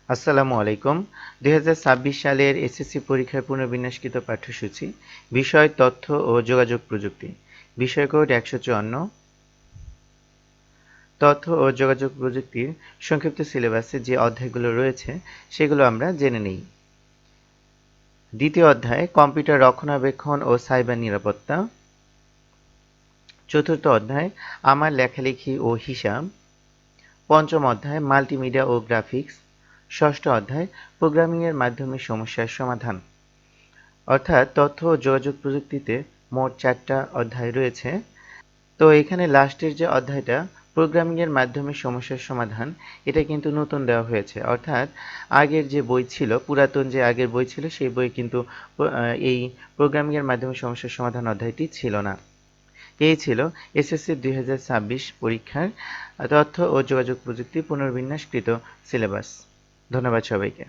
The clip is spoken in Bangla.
আসসালামু আলাইকুম। 2026 সালের এসএসসি পরীক্ষার পুনর্বিন্যাসকৃত পাঠ্যসূচি, বিষয় তথ্য ও যোগাযোগ প্রযুক্তি, বিষয় কোড 154। তথ্য ও যোগাযোগ প্রযুক্তির সংক্ষিপ্ত সিলেবাসে যে অধ্যায়গুলো রয়েছে সেগুলো আমরা জেনে নিই। দ্বিতীয় অধ্যায় কম্পিউটার রক্ষণাবেক্ষণ ও সাইবার নিরাপত্তা। চতুর্থ অধ্যায় আমার লেখালেখি ও হিসাব। পঞ্চম অধ্যায় মাল্টিমিডিয়া ও গ্রাফিক্স। ষষ্ঠ অধ্যায় প্রোগ্রামিংয়ের মাধ্যমে সমস্যার সমাধান। অর্থাৎ তথ্য ও যোগাযোগ প্রযুক্তিতে মোট 4টা অধ্যায় রয়েছে। তো এখানে লাস্টের যে অধ্যায়টা প্রোগ্রামিংয়ের মাধ্যমে সমস্যার সমাধান, এটা কিন্তু নতুন দেওয়া হয়েছে। অর্থাৎ আগের যে বই ছিল, পুরাতন যে আগের বই ছিল সেই বই কিন্তু এই প্রোগ্রামিংয়ের মাধ্যমে সমস্যার সমাধান অধ্যায়টি ছিল না। এই ছিল এসএসসি 2026 পরীক্ষার তথ্য ও যোগাযোগ প্রযুক্তি পুনর্বিন্যাসকৃত সিলেবাস। ধন্যবাদ সবাইকে।